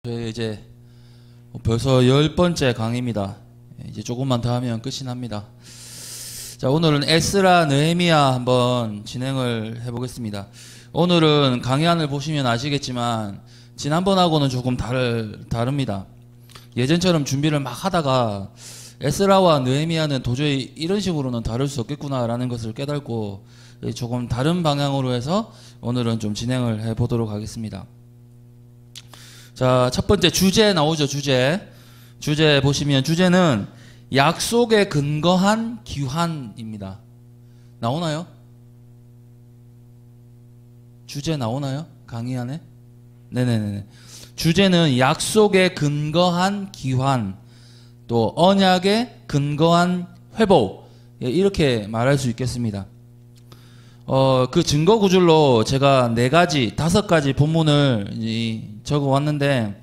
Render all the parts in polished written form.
저희 이제 벌써 10번째 강의입니다. 이제 조금만 더 하면 끝이 납니다. 자, 오늘은 에스라 느헤미야 한번 진행을 해보겠습니다. 오늘은 강의안을 보시면 아시겠지만 지난번하고는 조금 다릅니다. 예전처럼 준비를 막 하다가 에스라와 느헤미야는 도저히 이런 식으로는 다룰 수 없겠구나라는 것을 깨닫고 조금 다른 방향으로 해서 오늘은 좀 진행을 해보도록 하겠습니다. 자, 첫 번째 주제 나오죠. 주제 보시면 주제는 약속에 근거한 귀환입니다. 나오나요? 주제 나오나요? 강의 안에? 네네네. 주제는 약속에 근거한 귀환, 또 언약에 근거한 회복, 이렇게 말할 수 있겠습니다. 그 증거 구절로 제가 5가지 본문을 적어 왔는데,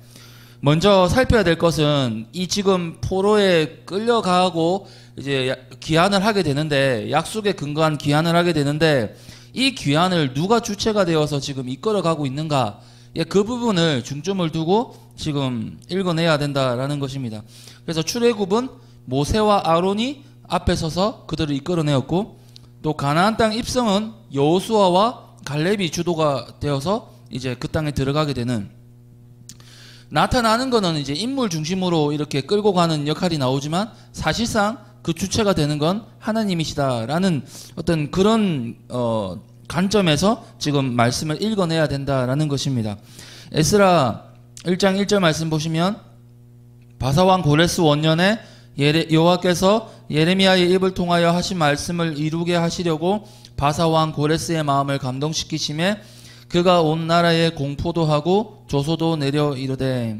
먼저 살펴야 될 것은 이 지금 포로에 끌려가고 이제 귀환을 하게 되는데, 약속에 근거한 귀환을 하게 되는데, 이 귀환을 누가 주체가 되어서 지금 이끌어가고 있는가, 그 부분을 중점을 두고 지금 읽어내야 된다라는 것입니다. 그래서 출애굽은 모세와 아론이 앞에 서서 그들을 이끌어내었고, 또 가나안 땅 입성은 여호수아와 갈렙이 주도가 되어서 이제 그 땅에 들어가게 되는, 나타나는 거는 이제 인물 중심으로 이렇게 끌고 가는 역할이 나오지만 사실상 그 주체가 되는 건 하나님이시다라는 어떤 그런 관점에서 지금 말씀을 읽어내야 된다라는 것입니다. 에스라 1장 1절 말씀 보시면, 바사왕 고레스 원년에 여호와께서 예레미야의 입을 통하여 하신 말씀을 이루게 하시려고 바사왕 고레스의 마음을 감동시키심에 그가 온 나라에 공포도 하고 조소도 내려 이르되.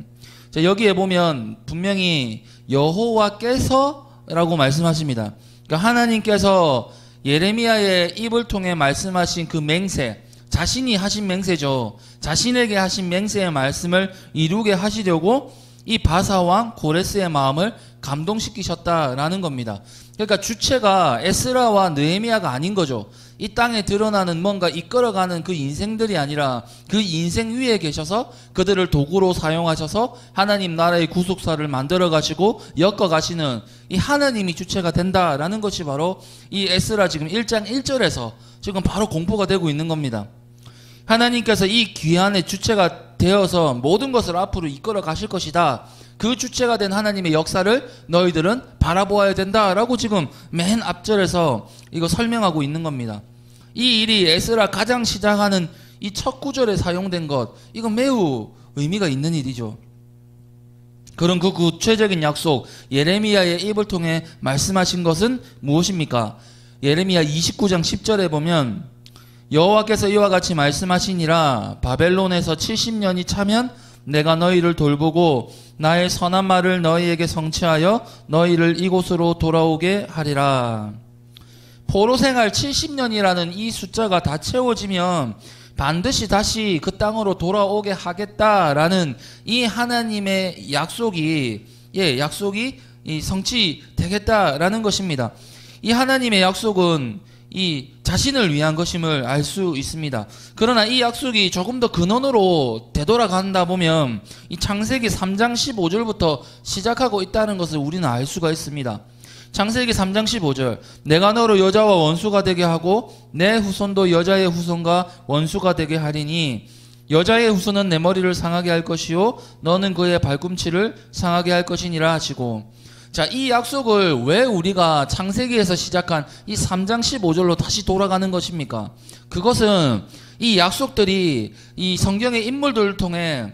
자, 여기에 보면 분명히 여호와께서 라고 말씀하십니다. 그러니까 하나님께서 예레미야의 입을 통해 말씀하신 그 맹세, 자신이 하신 맹세죠. 자신에게 하신 맹세의 말씀을 이루게 하시려고 이 바사왕 고레스의 마음을 감동시키셨다라는 겁니다. 그러니까 주체가 에스라와 느헤미야가 아닌 거죠. 이 땅에 드러나는 뭔가 이끌어가는 그 인생들이 아니라 그 인생 위에 계셔서 그들을 도구로 사용하셔서 하나님 나라의 구속사를 만들어 가시고 엮어 가시는 이 하나님이 주체가 된다라는 것이 바로 이 에스라 지금 1장 1절에서 지금 바로 공포가 되고 있는 겁니다. 하나님께서 이 귀환의 주체가 되어서 모든 것을 앞으로 이끌어 가실 것이다. 그 주체가 된 하나님의 역사를 너희들은 바라보아야 된다라고 지금 맨 앞절에서 이거 설명하고 있는 겁니다. 이 일이 에스라 가장 시작하는 이 첫 구절에 사용된 것, 이건 매우 의미가 있는 일이죠. 그런 그 구체적인 약속, 예레미야의 입을 통해 말씀하신 것은 무엇입니까? 예레미야 29장 10절에 보면, 여호와께서 이와 같이 말씀하시니라, 바벨론에서 70년이 차면 내가 너희를 돌보고 나의 선한 말을 너희에게 성취하여 너희를 이곳으로 돌아오게 하리라. 포로 생활 70년이라는 이 숫자가 다 채워지면 반드시 다시 그 땅으로 돌아오게 하겠다라는 이 하나님의 약속이 성취되겠다라는 것입니다. 이 하나님의 약속은 이 자신을 위한 것임을 알 수 있습니다. 그러나 이 약속이 조금 더 근원으로 되돌아간다 보면 이 창세기 3장 15절부터 시작하고 있다는 것을 우리는 알 수가 있습니다. 창세기 3장 15절, 내가 너로 여자와 원수가 되게 하고 내 후손도 여자의 후손과 원수가 되게 하리니 여자의 후손은 내 머리를 상하게 할 것이요 너는 그의 발꿈치를 상하게 할 것이니라 하시고. 자, 이 약속을 왜 우리가 창세기에서 시작한 이 3장 15절로 다시 돌아가는 것입니까? 그것은 이 약속들이 이 성경의 인물들을 통해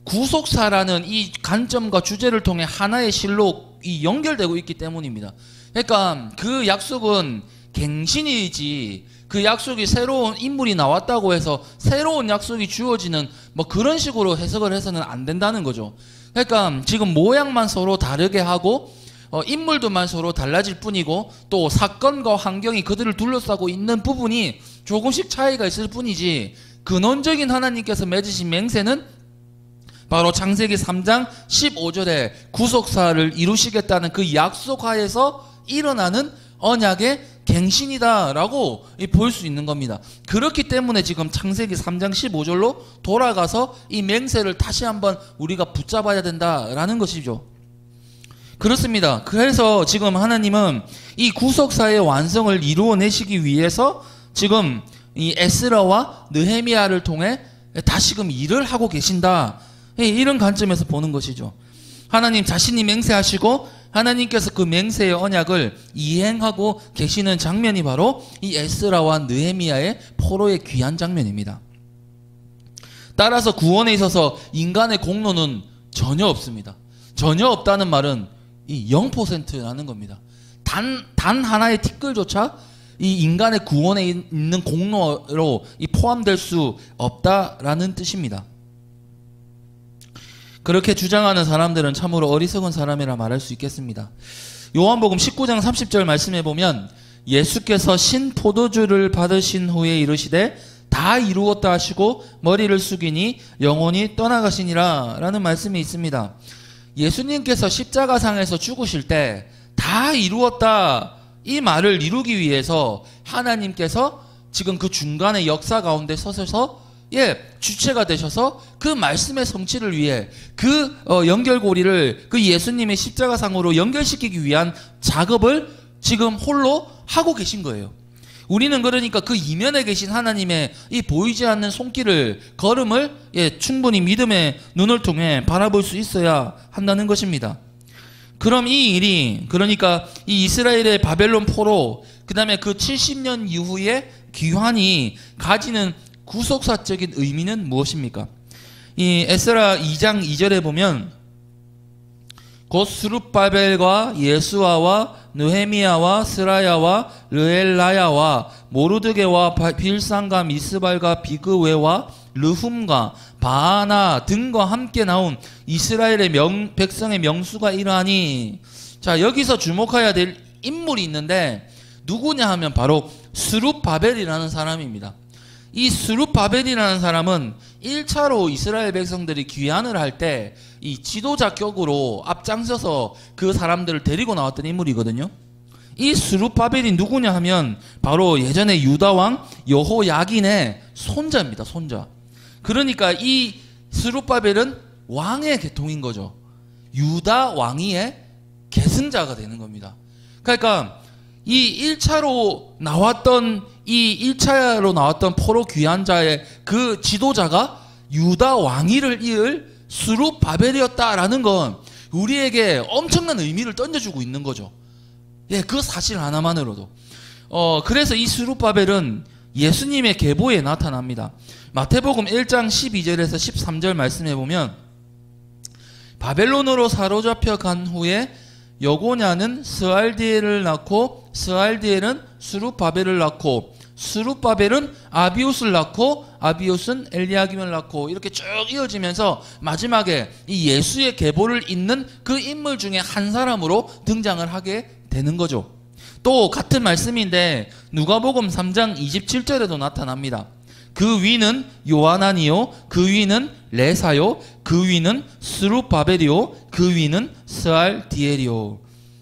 구속사라는 이 관점과 주제를 통해 하나의 실로 연결되고 있기 때문입니다. 그러니까 그 약속은 갱신이지, 그 약속이 새로운 인물이 나왔다고 해서 새로운 약속이 주어지는 뭐 그런 식으로 해석을 해서는 안 된다는 거죠. 그러니까 지금 모양만 서로 다르게 하고 인물들만 서로 달라질 뿐이고, 또 사건과 환경이 그들을 둘러싸고 있는 부분이 조금씩 차이가 있을 뿐이지, 근원적인 하나님께서 맺으신 맹세는 바로 창세기 3장 15절에 구속사를 이루시겠다는 그 약속하에서 일어나는 언약의 갱신이다라고 볼 수 있는 겁니다. 그렇기 때문에 지금 창세기 3장 15절로 돌아가서 이 맹세를 다시 한번 우리가 붙잡아야 된다라는 것이죠. 그렇습니다. 그래서 지금 하나님은 이 구속사의 완성을 이루어내시기 위해서 지금 이 에스라와 느헤미야를 통해 다시금 일을 하고 계신다, 이런 관점에서 보는 것이죠. 하나님 자신이 맹세하시고 하나님께서 그 맹세의 언약을 이행하고 계시는 장면이 바로 이 에스라와 느헤미야의 포로의 귀한 장면입니다. 따라서 구원에 있어서 인간의 공로는 전혀 없습니다. 전혀 없다는 말은 이 0%라는 겁니다. 단 하나의 티끌조차 이 인간의 구원에 있는 공로로 포함될 수 없다라는 뜻입니다. 그렇게 주장하는 사람들은 참으로 어리석은 사람이라 말할 수 있겠습니다. 요한복음 19장 30절 말씀해 보면 예수께서 신포도주를 받으신 후에 이르시되 다 이루었다 하시고 머리를 숙이니 영혼이 떠나가시니라 라는 말씀이 있습니다. 예수님께서 십자가상에서 죽으실 때 다 이루었다, 이 말을 이루기 위해서 하나님께서 지금 그 중간의 역사 가운데 서셔서 주체가 되셔서 그 말씀의 성취를 위해 그 연결고리를 그 예수님의 십자가상으로 연결시키기 위한 작업을 지금 홀로 하고 계신 거예요. 우리는 그러니까 그 이면에 계신 하나님의 이 보이지 않는 손길을, 걸음을 충분히 믿음의 눈을 통해 바라볼 수 있어야 한다는 것입니다. 그럼 이 일이, 그러니까 이 이스라엘의 바벨론 포로, 그 다음에 그 70년 이후에 귀환이 가지는 구속사적인 의미는 무엇입니까? 이 에스라 2장 2절에 보면 곧 스룹바벨과 예수아와 느헤미야와 스라야와 르엘라야와 모르드게와 빌산과 미스발과 비그웨와 르훔과 바하나 등과 함께 나온 이스라엘의 백성의 명수가 이러하니, 자, 여기서 주목해야 될 인물이 있는데 누구냐 하면 바로 스룹바벨이라는 사람입니다. 이 스룹바벨이라는 사람은 1차로 이스라엘 백성들이 귀환을 할 때 이 지도자격으로 앞장서서 그 사람들을 데리고 나왔던 인물이거든요. 이 스룹바벨이 누구냐 하면 바로 예전에 유다왕 여호야긴의 손자입니다. 손자. 그러니까 이 스룹바벨은 왕의 계통인 거죠. 유다 왕위의 계승자가 되는 겁니다. 그러니까 이 1차로 나왔던 포로 귀환자의 그 지도자가 유다 왕위를 이을 스룹바벨이었다라는 건 우리에게 엄청난 의미를 던져주고 있는 거죠. 그 사실 하나만으로도. 그래서 이 스룹바벨은 예수님의 계보에 나타납니다. 마태복음 1장 12절에서 13절 말씀해 보면 바벨론으로 사로잡혀 간 후에 여고냐는 스알디엘을 낳고 스알디엘은 스룹바벨을 낳고 스룹바벨은 아비웃을 낳고 아비웃은 엘리야김을 낳고, 이렇게 쭉 이어지면서 마지막에 이 예수의 계보를 잇는 그 인물 중에 한 사람으로 등장을 하게 되는 거죠. 또 같은 말씀인데 누가복음 3장 27절에도 나타납니다. 그 위는 요하나니요, 그 위는 레사요, 그 위는 스룹바벨이요, 그 위는 스알디엘이요.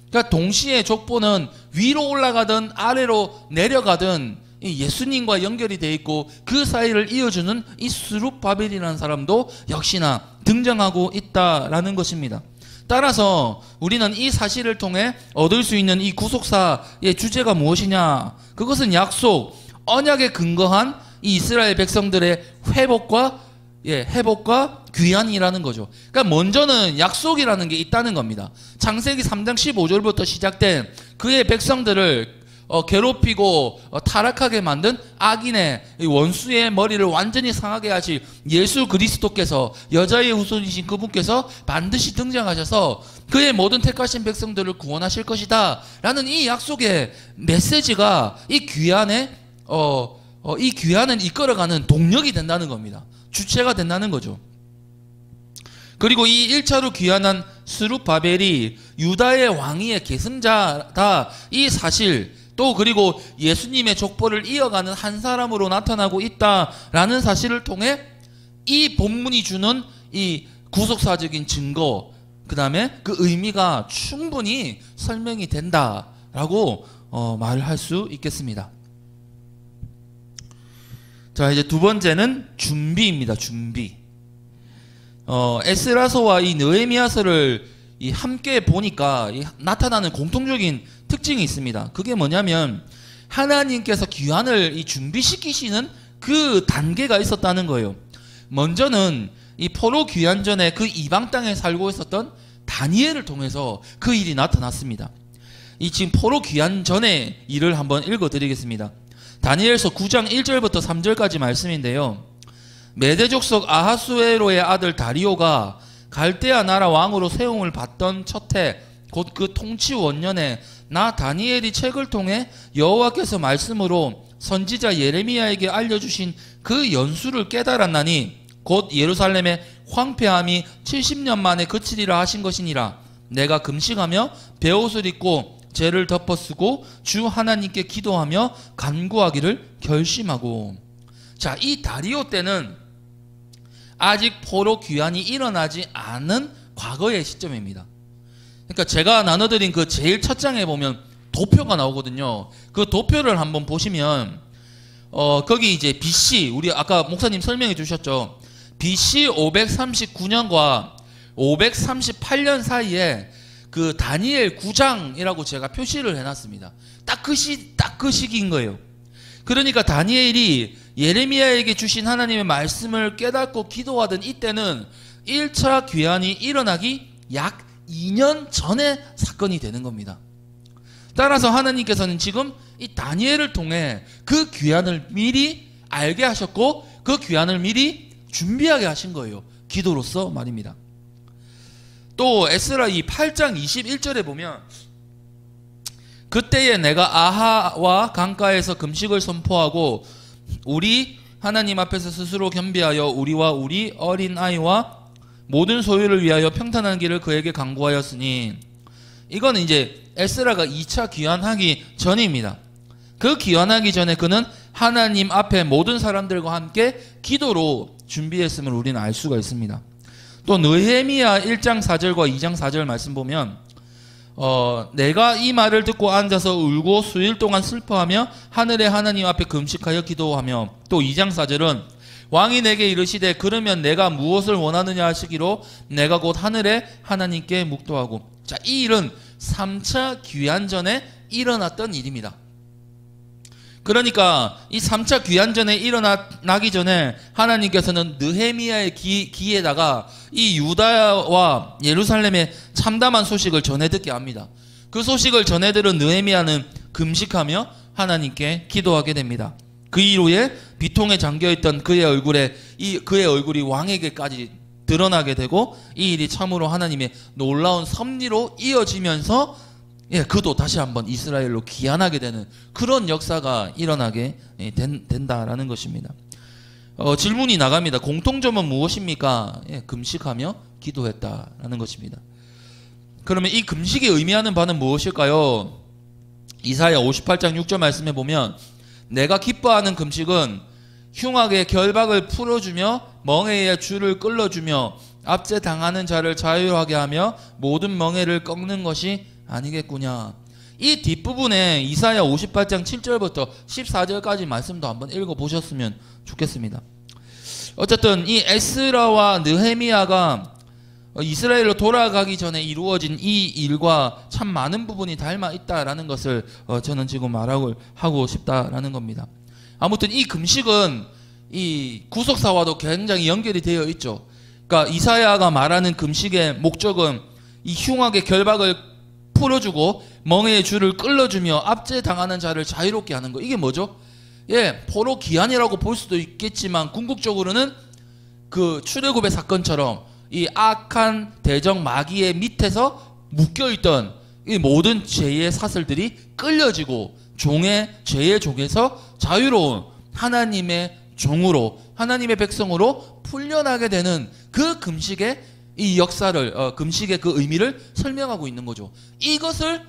그러니까 동시에 족보는 위로 올라가든 아래로 내려가든 예수님과 연결이 되어 있고 그 사이를 이어주는 이 스룹바벨이라는 사람도 역시나 등장하고 있다라는 것입니다. 따라서 우리는 이 사실을 통해 얻을 수 있는 이 구속사의 주제가 무엇이냐? 그것은 약속, 언약에 근거한 이 이스라엘 백성들의 회복과 귀환이라는 거죠. 그러니까 먼저는 약속이라는 게 있다는 겁니다. 창세기 3장 15절부터 시작된 그의 백성들을 괴롭히고 타락하게 만든 악인의 원수의 머리를 완전히 상하게 하실 예수 그리스도께서, 여자의 후손이신 그분께서 반드시 등장하셔서 그의 모든 택하신 백성들을 구원하실 것이다 라는 이 약속의 메시지가 이 귀환을 이끌어가는 동력이 된다는 겁니다. 주체가 된다는 거죠. 그리고 이 1차로 귀환한 스룹바벨이 유다의 왕위의 계승자다, 이 사실, 또 그리고 예수님의 족보를 이어가는 한 사람으로 나타나고 있다라는 사실을 통해 이 본문이 주는 이 구속사적인 증거, 그 다음에 그 의미가 충분히 설명이 된다라고 말할 수 있겠습니다. 자, 이제 두 번째는 준비입니다. 준비. 에스라서와 이 느헤미야서를 함께 보니까 나타나는 공통적인 특징이 있습니다. 그게 뭐냐면 하나님께서 귀환을 준비시키시는 그 단계가 있었다는 거예요. 먼저는 이 포로 귀환 전에 그 이방 땅에 살고 있었던 다니엘을 통해서 그 일이 나타났습니다. 이 지금 포로 귀환 전의 일을 한번 읽어드리겠습니다. 다니엘서 9장 1절부터 3절까지 말씀인데요. 메대 족속 아하수에로의 아들 다리오가 갈대아 나라 왕으로 세움을 받던 첫해 곧 그 통치 원년에 나 다니엘이 책을 통해 여호와께서 말씀으로 선지자 예레미야에게 알려주신 그 연수를 깨달았나니 곧 예루살렘의 황폐함이 70년 만에 그치리라 하신 것이니라. 내가 금식하며 베옷을 입고 죄를 덮어쓰고 주 하나님께 기도하며 간구하기를 결심하고. 자, 이 다리오 때는 아직 포로 귀환이 일어나지 않은 과거의 시점입니다. 그러니까 제가 나눠드린 그 제일 첫 장에 보면 도표가 나오거든요. 그 도표를 한번 보시면 거기 이제 BC, 우리 아까 목사님 설명해 주셨죠. BC 539년과 538년 사이에 그 다니엘 9장이라고 제가 표시를 해놨습니다. 딱 그 시기인 거예요. 그러니까 다니엘이 예레미야에게 주신 하나님의 말씀을 깨닫고 기도하던 이때는 1차 귀환이 일어나기 약 2년 전의 사건이 되는 겁니다. 따라서 하나님께서는 지금 이 다니엘을 통해 그 귀환을 미리 알게 하셨고 그 귀환을 미리 준비하게 하신 거예요. 기도로서 말입니다. 또 에스라 이 8장 21절에 보면 그때에 내가 아하와 강가에서 금식을 선포하고 우리 하나님 앞에서 스스로 겸비하여 우리와 우리 어린아이와 모든 소유를 위하여 평탄한 길을 그에게 강구하였으니, 이거는 이제 에스라가 2차 귀환하기 전입니다. 그 귀환하기 전에 그는 하나님 앞에 모든 사람들과 함께 기도로 준비했음을 우리는 알 수가 있습니다. 또 느헤미야 1장 4절과 2장 4절 말씀 보면 내가 이 말을 듣고 앉아서 울고 수일 동안 슬퍼하며 하늘의 하나님 앞에 금식하여 기도하며, 또 2장 4절은 왕이 내게 이르시되 그러면 내가 무엇을 원하느냐 하시기로 내가 곧 하늘의 하나님께 묵도하고. 자, 이 일은 3차 귀환 전에 일어났던 일입니다. 그러니까 이 3차 귀환 전에 일어나기 전에 하나님께서는 느헤미야의 귀에다가 이 유다와 예루살렘의 참담한 소식을 전해 듣게 합니다. 그 소식을 전해 들은 느헤미야는 금식하며 하나님께 기도하게 됩니다. 그 이후에 비통에 잠겨있던 그의 얼굴이 왕에게까지 드러나게 되고 이 일이 참으로 하나님의 놀라운 섭리로 이어지면서 그도 다시 한번 이스라엘로 귀환하게 되는 그런 역사가 일어나게 된다라는 것입니다. 질문이 나갑니다. 공통점은 무엇입니까? 금식하며 기도했다라는 것입니다. 그러면 이 금식이 의미하는 바는 무엇일까요? 이사야 58장 6절 말씀에 보면 내가 기뻐하는 금식은 흉악의 결박을 풀어주며 멍에의 줄을 끌어주며 압제당하는 자를 자유하게 하며 모든 멍에를 꺾는 것이 아니겠구냐. 이 뒷부분에 이사야 58장 7절부터 14절까지 말씀도 한번 읽어보셨으면 좋겠습니다. 어쨌든 이 에스라와 느헤미야가 이스라엘로 돌아가기 전에 이루어진 이 일과 참 많은 부분이 닮아 있다라는 것을 저는 지금 말하고 싶다라는 겁니다. 아무튼 이 금식은 이 구속사와도 굉장히 연결이 되어 있죠. 그러니까 이사야가 말하는 금식의 목적은 이 흉악의 결박을 풀어주고 멍에의 줄을 끌어주며 압제당하는 자를 자유롭게 하는 거. 이게 뭐죠? 포로 귀환이라고 볼 수도 있겠지만 궁극적으로는 그 출애굽의 사건처럼 이 악한 대적 마귀의 밑에서 묶여있던 이 모든 죄의 사슬들이 끌려지고 죄의 종에서 자유로운 하나님의 종으로, 하나님의 백성으로 풀려나게 되는 그 금식의 이 역사를, 금식의 그 의미를 설명하고 있는 거죠. 이것을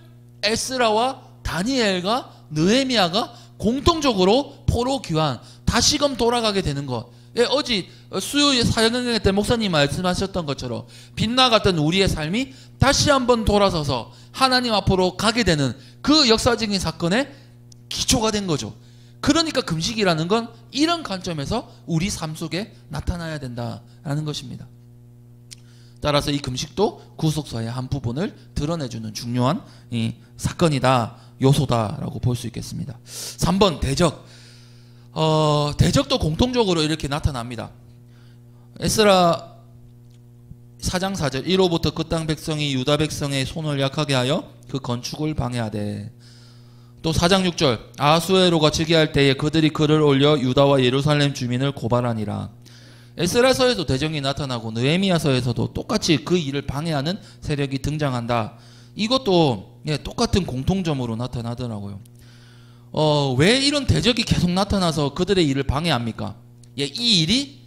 에스라와 다니엘과 느헤미야가 공통적으로 포로 귀환, 다시금 돌아가게 되는 것, 예, 어제 수요일 사역연회 때 목사님 말씀하셨던 것처럼 빗나갔던 우리의 삶이 다시 한번 돌아서서 하나님 앞으로 가게 되는 그 역사적인 사건의 기초가 된 거죠. 그러니까 금식이라는 건 이런 관점에서 우리 삶 속에 나타나야 된다라는 것입니다. 따라서 이 금식도 구속사의 한 부분을 드러내주는 중요한 이 사건이다, 요소다라고 볼 수 있겠습니다. 3번 대적. 대적도 공통적으로 이렇게 나타납니다. 에스라 4장 4절, 이로부터 그 땅 백성이 유다 백성의 손을 약하게 하여 그 건축을 방해하되. 또 4장 6절, 아수에로가 즉위할 때에 그들이 글을 올려 유다와 예루살렘 주민을 고발하니라. 에스라서에도 대적이 나타나고 느헤미야서에서도 똑같이 그 일을 방해하는 세력이 등장한다. 이것도 똑같은 공통점으로 나타나더라고요. 왜 이런 대적이 계속 나타나서 그들의 일을 방해합니까? 이 일이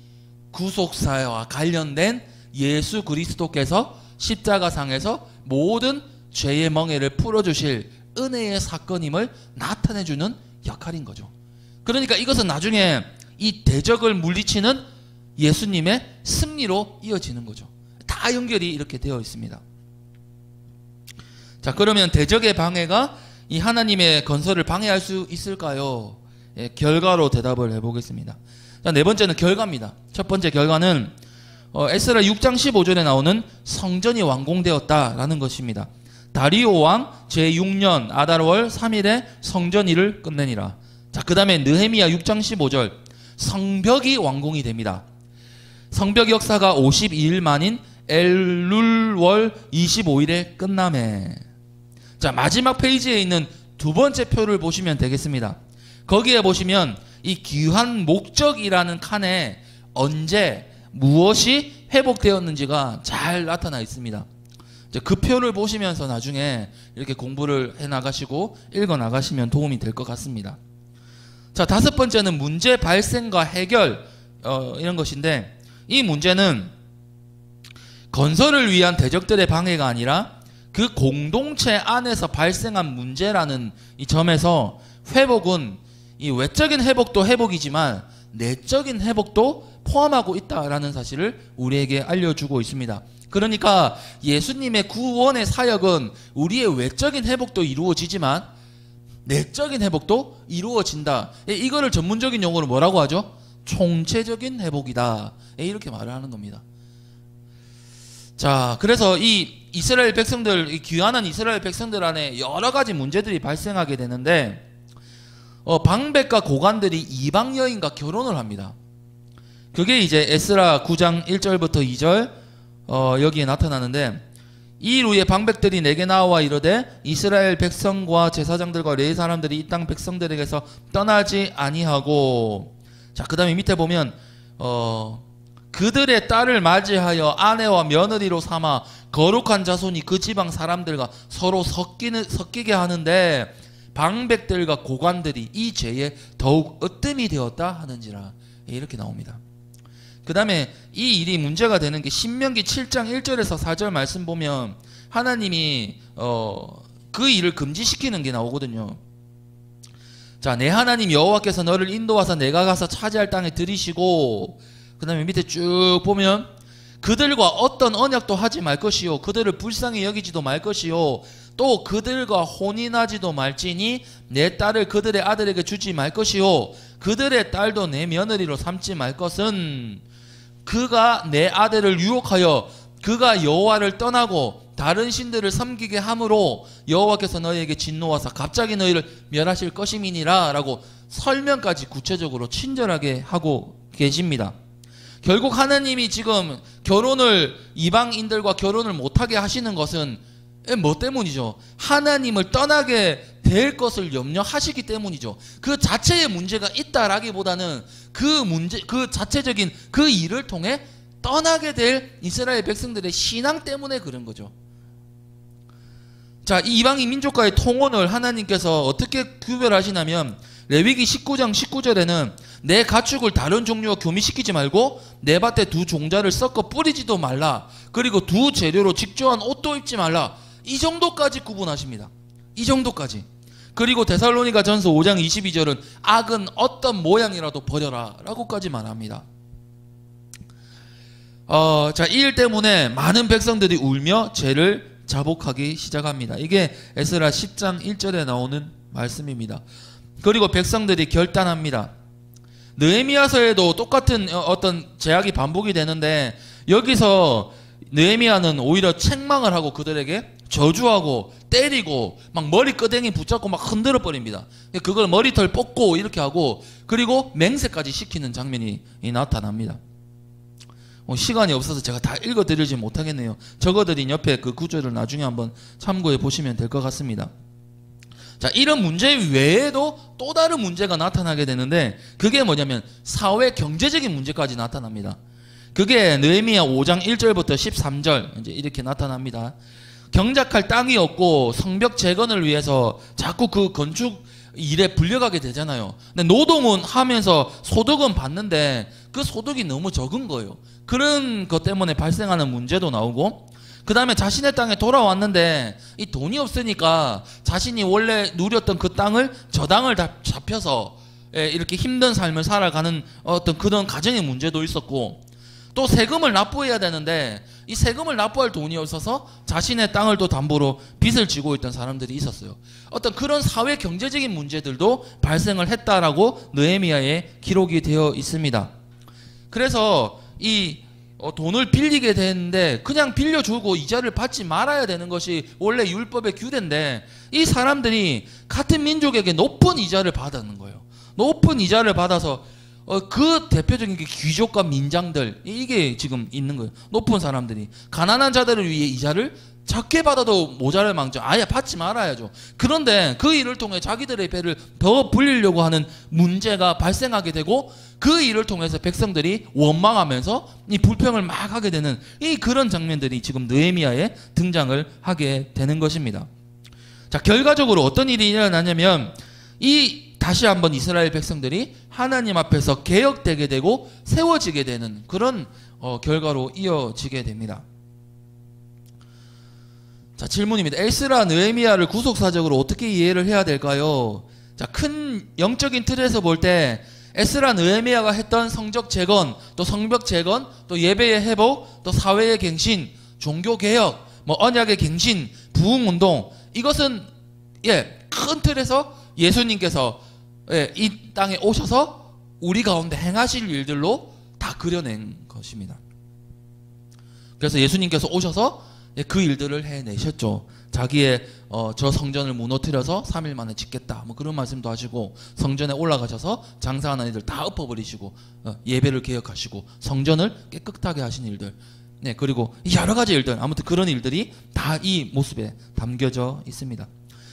구속사와 관련된 예수 그리스도께서 십자가상에서 모든 죄의 멍에를 풀어주실 은혜의 사건임을 나타내주는 역할인 거죠. 그러니까 이것은 나중에 이 대적을 물리치는 예수님의 승리로 이어지는 거죠. 다 연결이 이렇게 되어 있습니다. 자, 그러면 대적의 방해가 이 하나님의 건설을 방해할 수 있을까요? 결과로 대답을 해보겠습니다. 자, 네 번째는 결과입니다. 첫 번째 결과는 에스라 6장 15절에 나오는 성전이 완공되었다라는 것입니다. 다리오 왕 제6년 아달월 3일에 성전 일을 끝내니라. 자, 그 다음에 느헤미야 6장 15절, 성벽이 완공이 됩니다. 성벽 역사가 52일 만인 엘룰월 25일에 끝남에. 자, 마지막 페이지에 있는 두 번째 표를 보시면 되겠습니다. 거기에 보시면 이 귀한 목적이라는 칸에 언제 무엇이 회복되었는지가 잘 나타나 있습니다. 그 표를 보시면서 나중에 이렇게 공부를 해 나가시고 읽어 나가시면 도움이 될 것 같습니다. 자, 다섯 번째는 문제 발생과 해결, 이런 것인데, 이 문제는 건설을 위한 대적들의 방해가 아니라 그 공동체 안에서 발생한 문제라는 이 점에서 회복은 이 외적인 회복도 회복이지만 내적인 회복도 포함하고 있다라는 사실을 우리에게 알려주고 있습니다. 그러니까 예수님의 구원의 사역은 우리의 외적인 회복도 이루어지지만 내적인 회복도 이루어진다. 이거를 전문적인 용어로 뭐라고 하죠? 총체적인 회복이다. 이렇게 말을 하는 겁니다. 자, 그래서 이 이스라엘 백성들, 이 귀환한 이스라엘 백성들 안에 여러 가지 문제들이 발생하게 되는데, 방백과 고관들이 이방 여인과 결혼을 합니다. 그게 이제 에스라 9장 1절부터 2절 여기에 나타나는데, 이 이후에 방백들이 내게 나와 이르되 이스라엘 백성과 제사장들과 레위 사람들이 이 땅 백성들에게서 떠나지 아니하고. 자, 그 다음에 밑에 보면 그들의 딸을 맞이하여 아내와 며느리로 삼아 거룩한 자손이 그 지방 사람들과 서로 섞이게 하는데 방백들과 고관들이 이 죄에 더욱 으뜸이 되었다 하는지라. 이렇게 나옵니다. 그 다음에 이 일이 문제가 되는 게 신명기 7장 1절에서 4절 말씀 보면 하나님이 그 일을 금지시키는 게 나오거든요. 자, 내 하나님 여호와께서 너를 인도하사 내가 가서 차지할 땅에 들이시고, 그 다음에 밑에 쭉 보면 그들과 어떤 언약도 하지 말 것이요 그들을 불쌍히 여기지도 말 것이요 또 그들과 혼인하지도 말지니 내 딸을 그들의 아들에게 주지 말 것이요 그들의 딸도 내 며느리로 삼지 말 것은 그가 내 아들을 유혹하여 그가 여호와를 떠나고 다른 신들을 섬기게 함으로 여호와께서 너희에게 진노하사 갑자기 너희를 멸하실 것임이니라 라고 설명까지 구체적으로 친절하게 하고 계십니다. 결국 하나님이 지금 이방인들과 결혼을 못하게 하시는 것은 뭐 때문이죠? 하나님을 떠나게 될 것을 염려하시기 때문이죠. 그 자체의 문제가 있다라기보다는 그 자체적인 그 일을 통해 떠나게 될 이스라엘 백성들의 신앙 때문에 그런 거죠. 자, 이 이방인 민족과의 통혼을 하나님께서 어떻게 구별하시냐면 레위기 19장 19절에는 내 가축을 다른 종류와 교미시키지 말고 내 밭에 두 종자를 섞어 뿌리지도 말라. 그리고 두 재료로 직조한 옷도 입지 말라. 이 정도까지 구분하십니다. 이 정도까지. 그리고 데살로니가 전서 5장 22절은 악은 어떤 모양이라도 버려라 라고까지 말합니다. 자, 이 일 때문에 많은 백성들이 울며 죄를 자복하기 시작합니다. 이게 에스라 10장 1절에 나오는 말씀입니다. 그리고 백성들이 결단합니다. 느헤미야서에도 똑같은 어떤 제약이 반복이 되는데, 여기서 느헤미야는 오히려 책망을 하고 그들에게 저주하고 때리고 막 머리끄댕이 붙잡고 막 흔들어 버립니다. 그걸 머리털 뽑고 이렇게 하고, 그리고 맹세까지 시키는 장면이 나타납니다. 시간이 없어서 제가 다 읽어드리지 못하겠네요. 적어드린 옆에 그 구절을 나중에 한번 참고해 보시면 될 것 같습니다. 자, 이런 문제 외에도 또 다른 문제가 나타나게 되는데, 그게 뭐냐면 사회 경제적인 문제까지 나타납니다. 그게 느헤미야 5장 1절부터 13절 이제 이렇게 나타납니다. 경작할 땅이 없고 성벽 재건을 위해서 자꾸 그 건축 일에 불려가게 되잖아요. 근데 노동은 하면서 소득은 받는데 그 소득이 너무 적은 거예요. 그런 것 때문에 발생하는 문제도 나오고, 그 다음에 자신의 땅에 돌아왔는데 이 돈이 없으니까 자신이 원래 누렸던 그 땅을 저 땅을 다 잡혀서 이렇게 힘든 삶을 살아가는 어떤 그런 가정의 문제도 있었고, 또 세금을 납부해야 되는데 이 세금을 납부할 돈이 없어서 자신의 땅을 또 담보로 빚을 지고 있던 사람들이 있었어요. 어떤 그런 사회 경제적인 문제들도 발생을 했다라고 느헤미야에 기록이 되어 있습니다. 그래서 이 돈을 빌리게 되는데 그냥 빌려주고 이자를 받지 말아야 되는 것이 원래 율법의 규례인데, 이 사람들이 같은 민족에게 높은 이자를 받는 거예요. 높은 이자를 받아서 그 대표적인 게 귀족과 민장들, 이게 지금 있는 거예요. 높은 사람들이 가난한 자들을 위해 이자를 작게 받아도 모자랄 망정 아예 받지 말아야죠. 그런데 그 일을 통해 자기들의 배를 더 불리려고 하는 문제가 발생하게 되고, 그 일을 통해서 백성들이 원망하면서 이 불평을 막 하게 되는 이 그런 장면들이 지금 느헤미야에 등장을 하게 되는 것입니다. 자, 결과적으로 어떤 일이 일어나냐면, 다시 한번 이스라엘 백성들이 하나님 앞에서 개혁되게 되고 세워지게 되는 그런 결과로 이어지게 됩니다. 자, 질문입니다. 에스라 느헤미야를 구속사적으로 어떻게 이해를 해야 될까요? 자, 큰 영적인 틀에서 볼 때 에스라 느헤미야가 했던 성적 재건, 또 성벽 재건, 또 예배의 회복, 또 사회의 갱신, 종교 개혁, 언약의 갱신, 부흥 운동, 이것은 큰 틀에서 예수님께서 이 땅에 오셔서 우리 가운데 행하실 일들로 다 그려낸 것입니다. 그래서 예수님께서 오셔서 그 일들을 해내셨죠. 자기의 저 성전을 무너뜨려서 3일 만에 짓겠다 그런 말씀도 하시고, 성전에 올라가셔서 장사하는 일들 다 엎어버리시고 예배를 개혁하시고 성전을 깨끗하게 하신 일들, 그리고 여러 가지 일들, 아무튼 그런 일들이 다 이 모습에 담겨져 있습니다.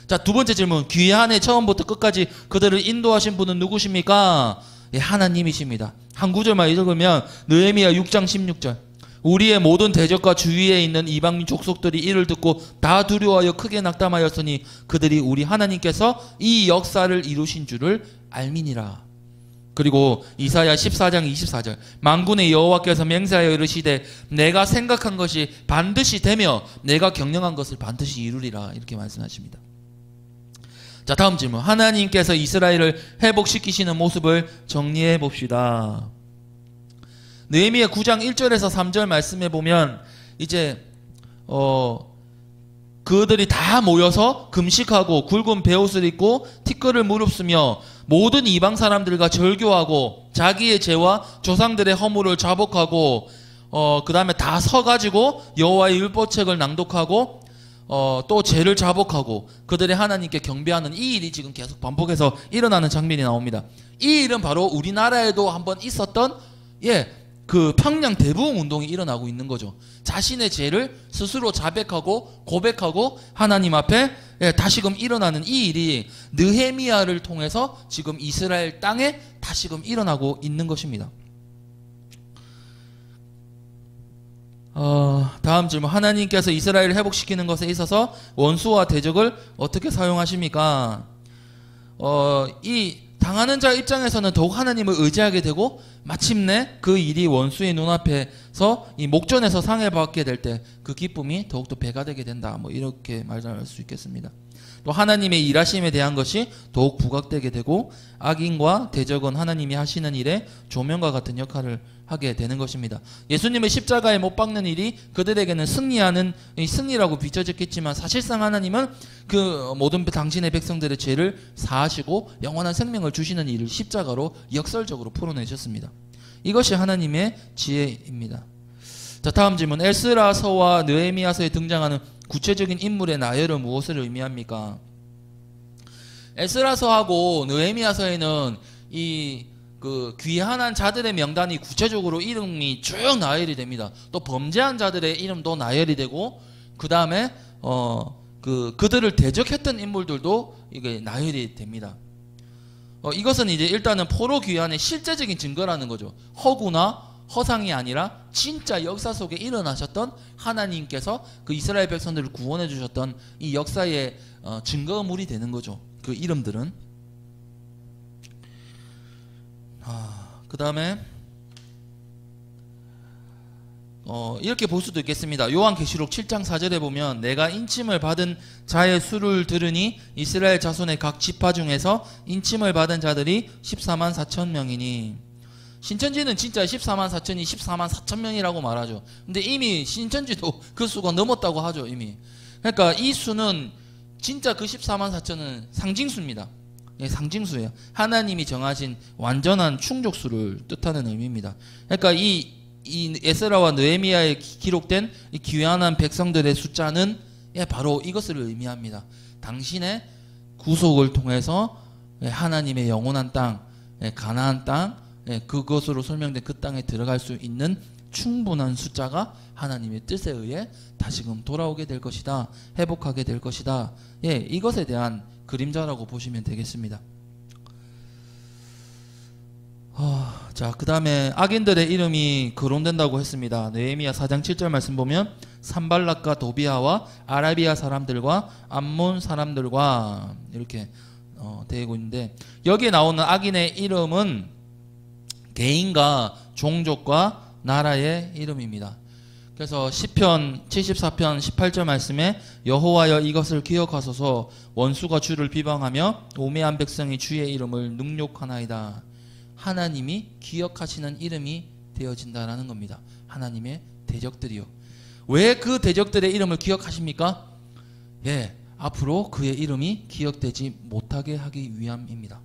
자, 두 번째 질문. 귀한의 처음부터 끝까지 그들을 인도하신 분은 누구십니까? 하나님이십니다. 한 구절만 읽으면 느헤미야 6장 16절. 우리의 모든 대적과 주위에 있는 이방민 족속들이 이를 듣고 다 두려워하여 크게 낙담하였으니 그들이 우리 하나님께서 이 역사를 이루신 줄을 알미니라. 그리고 이사야 14장 24절. 만군의 여호와께서 맹세하여 이르시되 내가 생각한 것이 반드시 되며 내가 경영한 것을 반드시 이루리라. 이렇게 말씀하십니다. 자, 다음 질문. 하나님께서 이스라엘을 회복시키시는 모습을 정리해 봅시다. 느헤미야 9장 1절에서 3절 말씀해 보면 이제 그들이 다 모여서 금식하고 굵은 베옷을 입고 티끌을 무릅쓰며 모든 이방 사람들과 절교하고 자기의 죄와 조상들의 허물을 자복하고 그 다음에 다 서가지고 여호와의 율법책을 낭독하고 또 죄를 자복하고 그들의 하나님께 경배하는 이 일이 지금 계속 반복해서 일어나는 장면이 나옵니다. 이 일은 바로 우리나라에도 한번 있었던 그 평양 대부흥 운동이 일어나고 있는 거죠. 자신의 죄를 스스로 자백하고 고백하고 하나님 앞에 다시금 일어나는 이 일이 느헤미야를 통해서 지금 이스라엘 땅에 다시금 일어나고 있는 것입니다. 다음 질문. 하나님께서 이스라엘을 회복시키는 것에 있어서 원수와 대적을 어떻게 사용하십니까? 이 당하는 자 입장에서는 더욱 하나님을 의지하게 되고 마침내 그 일이 원수의 눈앞에서 이 목전에서 상을 받게 될 때 그 기쁨이 더욱더 배가 되게 된다. 이렇게 말할 수 있겠습니다. 또 하나님의 일하심에 대한 것이 더욱 부각되게 되고 악인과 대적은 하나님이 하시는 일에 조명과 같은 역할을 하게 되는 것입니다. 예수님의 십자가에 못 박는 일이 그들에게는 승리하는 승리라고 비춰졌겠지만 사실상 하나님은 그 모든 당신의 백성들의 죄를 사하시고 영원한 생명을 주시는 일을 십자가로 역설적으로 풀어내셨습니다. 이것이 하나님의 지혜입니다. 자, 다음 질문. 에스라서와 느헤미야서에 등장하는 구체적인 인물의 나열은 무엇을 의미합니까? 에스라서하고 느헤미야서에는 이 그 귀환한 자들의 명단이 구체적으로 이름이 쭉 나열이 됩니다. 또 범죄한 자들의 이름도 나열이 되고 그 다음에 그들을 대적했던 인물들도 이게 나열이 됩니다. 이것은 이제 일단은 포로 귀환의 실제적인 증거라는 거죠. 허구나 허상이 아니라 진짜 역사 속에 일어나셨던 하나님께서 그 이스라엘 백성들을 구원해 주셨던 이 역사의 증거물이 되는 거죠. 그 이름들은. 그 다음에 이렇게 볼 수도 있겠습니다. 요한계시록 7장 4절에 보면 내가 인침을 받은 자의 수를 들으니 이스라엘 자손의 각 지파 중에서 인침을 받은 자들이 14만 4천 명이니, 신천지는 진짜 14만 4천이 14만 4천 명이라고 말하죠. 근데 이미 신천지도 그 수가 넘었다고 하죠, 이미. 그러니까 이 수는 진짜 그 14만 4천은 상징수입니다. 예, 상징수예요. 하나님이 정하신 완전한 충족수를 뜻하는 의미입니다. 그러니까 이 에스라와 느헤미야에 기록된 이 귀환한 백성들의 숫자는 바로 이것을 의미합니다. 당신의 구속을 통해서 하나님의 영원한 땅, 가나안 땅, 그것으로 설명된 그 땅에 들어갈 수 있는 충분한 숫자가 하나님의 뜻에 의해 다시금 돌아오게 될 것이다. 회복하게 될 것이다. 이것에 대한 그림자라고 보시면 되겠습니다. 자, 그 다음에 악인들의 이름이 거론된다고 했습니다. 느헤미야 4장 7절 말씀 보면 산발락과 도비아와 아라비아 사람들과 암몬 사람들과 이렇게 되고 있는데, 여기에 나오는 악인의 이름은 개인과 종족과 나라의 이름입니다. 그래서 시편 74편 18절 말씀에 여호와여 이것을 기억하소서 원수가 주를 비방하며 오매한 백성이 주의 이름을 능욕하나이다. 하나님이 기억하시는 이름이 되어진다라는 겁니다. 하나님의 대적들이요. 왜 그 대적들의 이름을 기억하십니까? 앞으로 그의 이름이 기억되지 못하게 하기 위함입니다.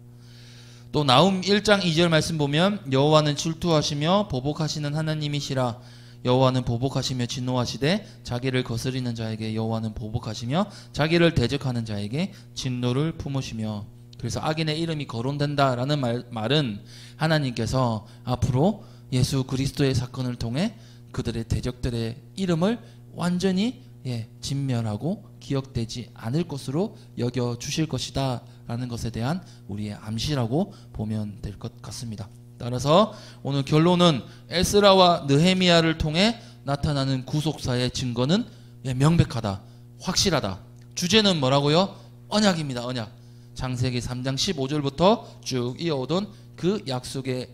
또 나훔 1장 2절 말씀 보면 여호와는 질투하시며 보복하시는 하나님이시라. 여호와는 보복하시며 진노하시되 자기를 거스리는 자에게 여호와는 보복하시며 자기를 대적하는 자에게 진노를 품으시며. 그래서 악인의 이름이 거론된다라는 말은 하나님께서 앞으로 예수 그리스도의 사건을 통해 그들의 대적들의 이름을 완전히 진멸하고 기억되지 않을 것으로 여겨주실 것이다 라는 것에 대한 우리의 암시라고 보면 될 것 같습니다. 따라서 오늘 결론은 에스라와 느헤미야를 통해 나타나는 구속사의 증거는 명백하다, 확실하다. 주제는 뭐라고요? 언약입니다. 언약. 창세기 3장 15절부터 쭉 이어오던 그 약속의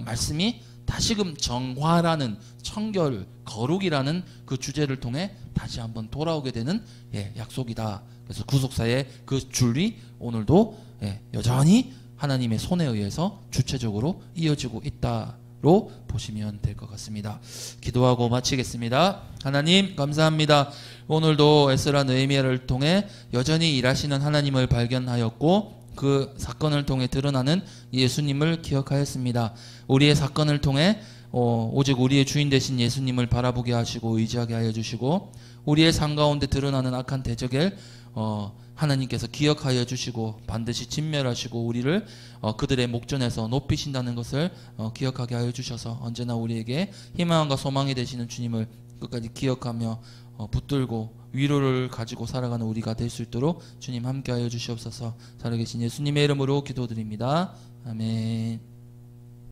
말씀이 다시금 정화라는 청결, 거룩이라는 그 주제를 통해 다시 한번 돌아오게 되는 약속이다. 그래서 구속사의 그 줄이 오늘도 여전히 하나님의 손에 의해서 주체적으로 이어지고 있다로 보시면 될 것 같습니다. 기도하고 마치겠습니다. 하나님 감사합니다. 오늘도 에스라 느헤미야를 통해 여전히 일하시는 하나님을 발견하였고 그 사건을 통해 드러나는 예수님을 기억하였습니다. 우리의 사건을 통해 오직 우리의 주인 되신 예수님을 바라보게 하시고 의지하게 하여 주시고, 우리의 삶 가운데 드러나는 악한 대적을 하나님께서 기억하여 주시고 반드시 진멸하시고 우리를 그들의 목전에서 높이신다는 것을 기억하게 하여 주셔서 언제나 우리에게 희망과 소망이 되시는 주님을 끝까지 기억하며 붙들고 위로를 가지고 살아가는 우리가 될 수 있도록 주님 함께하여 주시옵소서. 살아계신 예수님의 이름으로 기도드립니다. 아멘.